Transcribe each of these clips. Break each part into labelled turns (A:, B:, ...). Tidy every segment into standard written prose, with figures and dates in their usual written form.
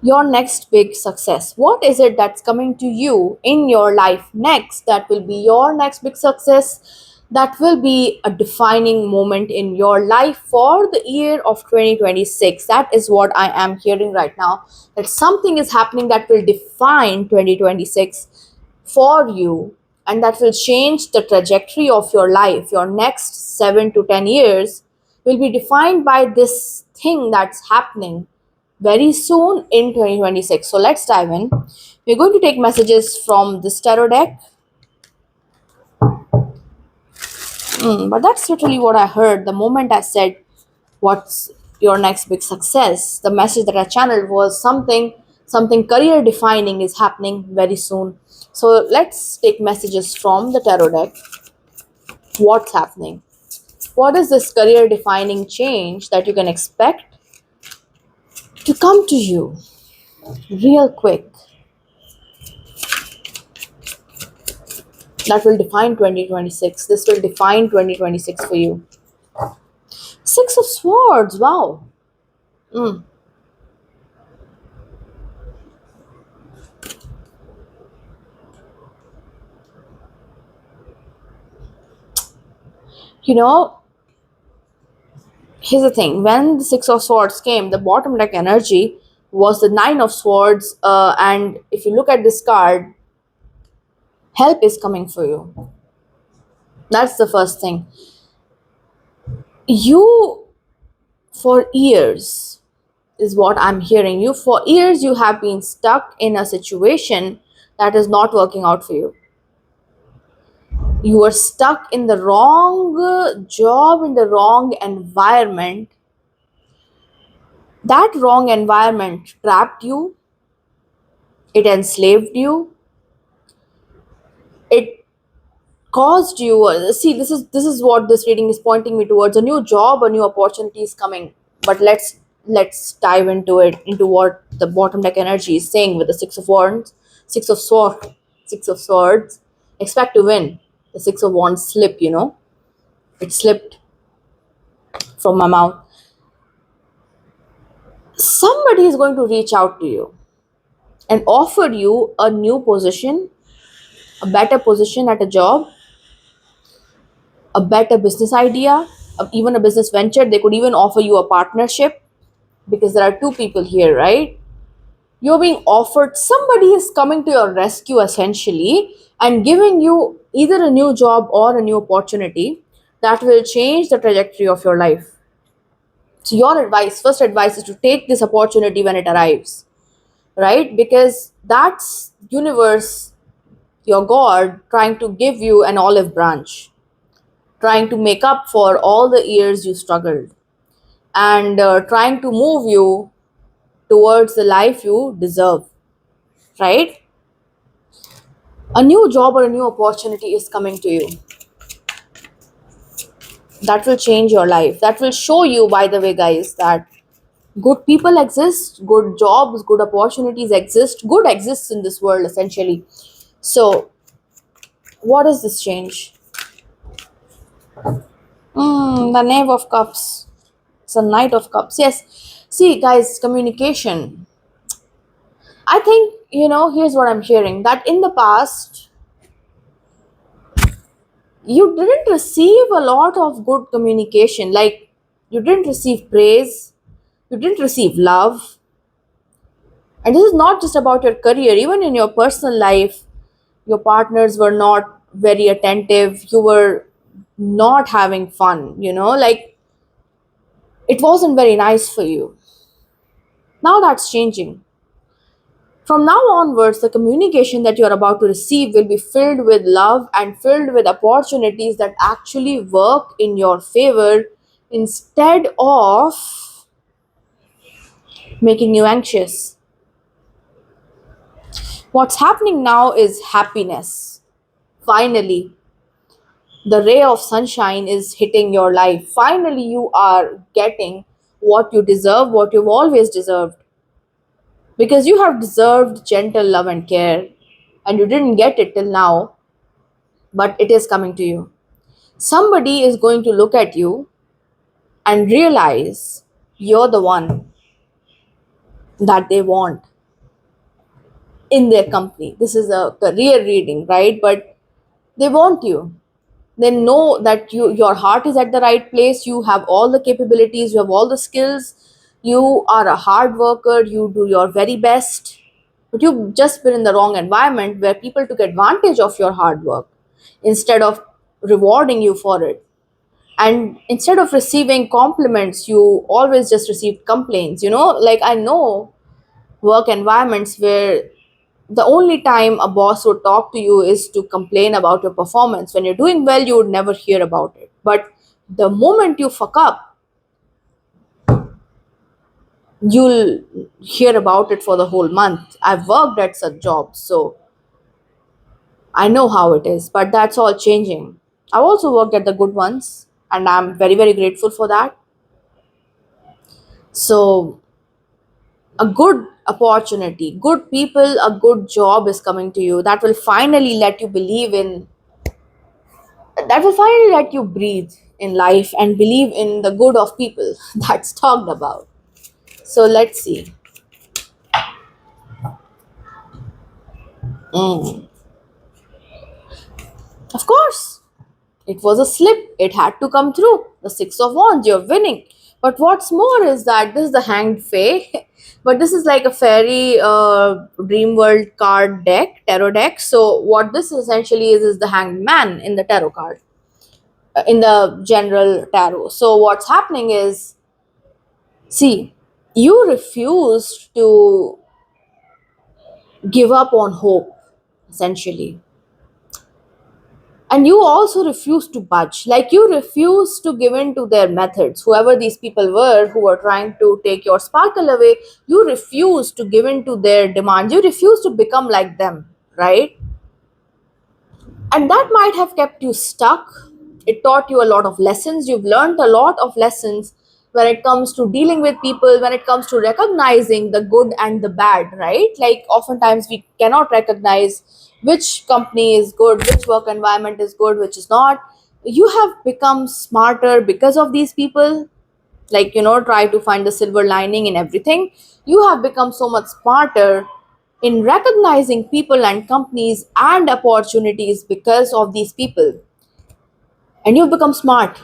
A: Your next big success. What is it that's coming to you in your life next that will be your next big success? That will be a defining moment in your life for the year of 2026. That is what I am hearing right now. That something is happening that will define 2026 for you, and that will change the trajectory of your life. Your next 7 to 10 years will be defined by this thing that's happening very soon in 2026. So let's dive in. We're going to take messages from this tarot deck. But that's literally what I heard the moment I said, "What's your next big success?" The message that I channeled was something career defining is happening very soon. So let's take messages from the tarot deck. What's happening? What is this career defining change that you can expect to come to you real quick? That will define 2026. This will define 2026 for you. Six of Swords. Wow. Mm. You know, here's the thing. When the Six of Swords came, the bottom deck energy was the Nine of Swords. And if you look at this card, help is coming for you. That's the first thing. You, for years, is what I'm hearing. You, for years, you have been stuck in a situation that is not working out for you. You were stuck in the wrong job, in the wrong environment. That wrong environment trapped you, it enslaved you, it caused you see, this is what this reading is pointing me towards. A new job, a new opportunity is coming. But let's dive into it, into what the bottom deck energy is saying with the six of swords. Six of Swords, expect to win. The Six of Wands slip, it slipped from my mouth. Somebody is going to reach out to you and offer you a new position, a better position at a job, a better business idea, even a business venture. They could even offer you a partnership, because there are two people here, right? You're being offered, somebody is coming to your rescue essentially and giving you either a new job or a new opportunity that will change the trajectory of your life. So, your advice, first advice, is to take this opportunity when it arrives, right? Because that's universe, your God, trying to give you an olive branch, trying to make up for all the years you struggled, and trying to move you towards the life you deserve, right? A new job or a new opportunity is coming to you that will change your life. That will show you, by the way, guys, that good people exist, good jobs, good opportunities exist, good exists in this world essentially. So, what is this change? The Knave of Cups. It's a Knight of Cups. Yes. See, guys, communication. I think, here's what I'm hearing, that in the past, you didn't receive a lot of good communication. Like, you didn't receive praise, you didn't receive love. And this is not just about your career, even in your personal life, your partners were not very attentive, you were not having fun, like it wasn't very nice for you. Now that's changing. From now onwards, the communication that you're about to receive will be filled with love and filled with opportunities that actually work in your favor instead of making you anxious. What's happening now is happiness. Finally, the ray of sunshine is hitting your life. Finally, you are getting what you deserve, what you've always deserved. Because you have deserved gentle love and care, and you didn't get it till now, but it is coming to you. Somebody is going to look at you and realize you're the one that they want. in their company. This is a career reading, right? But they want you. They know that your heart is at the right place. You have all the capabilities, you have all the skills, you are a hard worker, you do your very best, but you've just been in the wrong environment where people took advantage of your hard work instead of rewarding you for it. And instead of receiving compliments, you always just received complaints. Like, I know work environments where the only time a boss would talk to you is to complain about your performance. When you're doing well, you would never hear about it. But the moment you fuck up, you'll hear about it for the whole month. I've worked at such jobs, so I know how it is, but that's all changing. I've also worked at the good ones, and I'm very, very grateful for that. So, a good opportunity, good people, a good job is coming to you that will finally let you believe in, that will finally let you breathe in life and believe in the good of people that's talked about. So, let's see. Mm. Of course, it was a slip. It had to come through. The Six of Wands, you're winning. But what's more is that this is the Hanged Fae, but this is like a fairy dream world card deck, tarot deck. So what this essentially is the Hanged Man in the tarot card, in the general tarot. So what's happening is, see, you refused to give up on hope, essentially. And you also refuse to budge. Like, you refuse to give in to their methods. Whoever these people were who were trying to take your sparkle away, you refuse to give in to their demands. You refuse to become like them, right? And that might have kept you stuck. It taught you a lot of lessons. You've learned a lot of lessons when it comes to dealing with people, when it comes to recognizing the good and the bad, right? Like, oftentimes we cannot recognize which company is good, which work environment is good, which is not. You have become smarter because of these people. Like, try to find the silver lining in everything. You have become so much smarter in recognizing people and companies and opportunities because of these people. And you've become smart.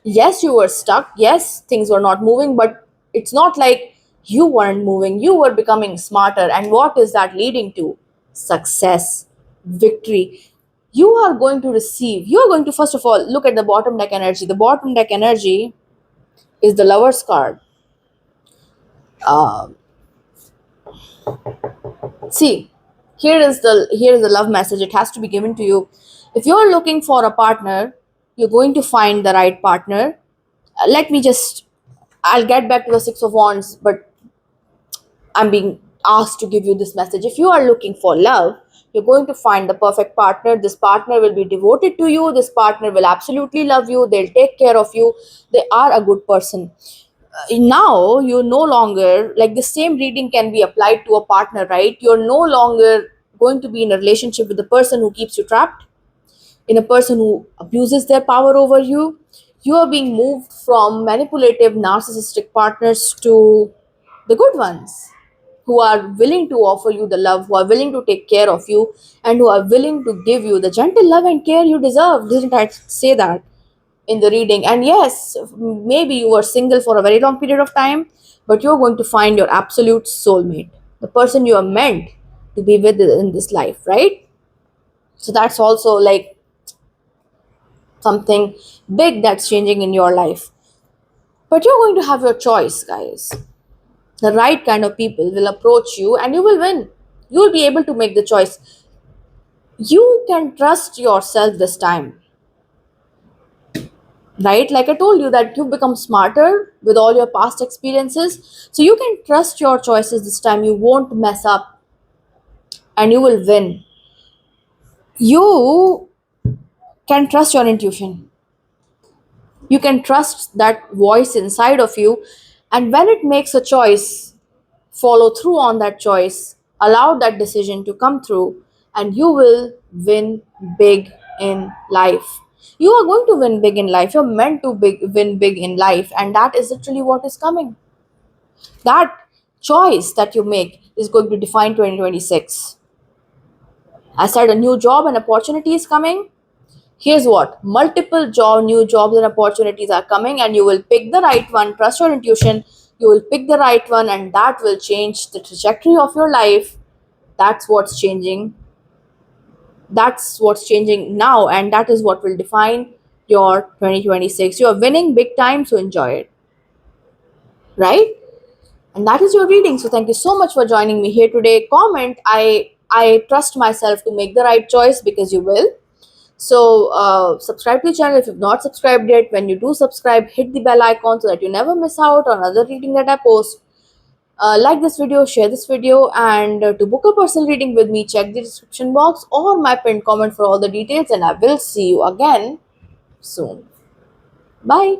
A: Yes, you were stuck. Yes, things were not moving, but it's not like you weren't moving. You were becoming smarter. And what is that leading to? Success, victory. You are going to receive, you are going to, first of all, look at the bottom deck energy. The bottom deck energy is the Lover's card. Uh, See, here is the love message. It has to be given to you. If you're looking for a partner, you're going to find the right partner. Let me just, I'll get back to the Six of Wands, but I'm being asked to give you this message. If you are looking for love, you're going to find the perfect partner. This partner will be devoted to you. This partner will absolutely love you. They'll take care of you. They are a good person. Now you're no longer, like, the same reading can be applied to a partner, right? You're no longer going to be in a relationship with a person who keeps you trapped, in a person who abuses their power over you. You are being moved from manipulative narcissistic partners to the good ones, who are willing to offer you the love, who are willing to take care of you, and who are willing to give you the gentle love and care you deserve. Didn't I say that in the reading? And yes, maybe you were single for a very long period of time, but you're going to find your absolute soulmate, the person you are meant to be with in this life, right? So that's also like something big that's changing in your life. But you're going to have your choice, guys. The right kind of people will approach you and you will win. You will be able to make the choice. You can trust yourself this time, right? Like I told you, that you've become smarter with all your past experiences. So you can trust your choices this time. You won't mess up and you will win. You can trust your intuition. You can trust that voice inside of you. And when it makes a choice, follow through on that choice, allow that decision to come through, and you will win big in life. You are going to win big in life. You're meant to win big in life, and that is literally what is coming. That choice that you make, is going to define 2026. I said a new job and opportunity is coming. Here's what, multiple new jobs and opportunities are coming, and you will pick the right one. Trust your intuition. You will pick the right one, and that will change the trajectory of your life. That's what's changing. That's what's changing now, and that is what will define your 2026. You are winning big time, so enjoy it, right? And that is your reading. So thank you so much for joining me here today. Comment, I trust myself to make the right choice, because you will. So subscribe to the channel if you've not subscribed yet. When you do subscribe, hit the bell icon so that you never miss out on other reading that I post. Like this video, share this video, and to book a personal reading with me, check the description box or my pinned comment for all the details. And I will see you again soon. Bye.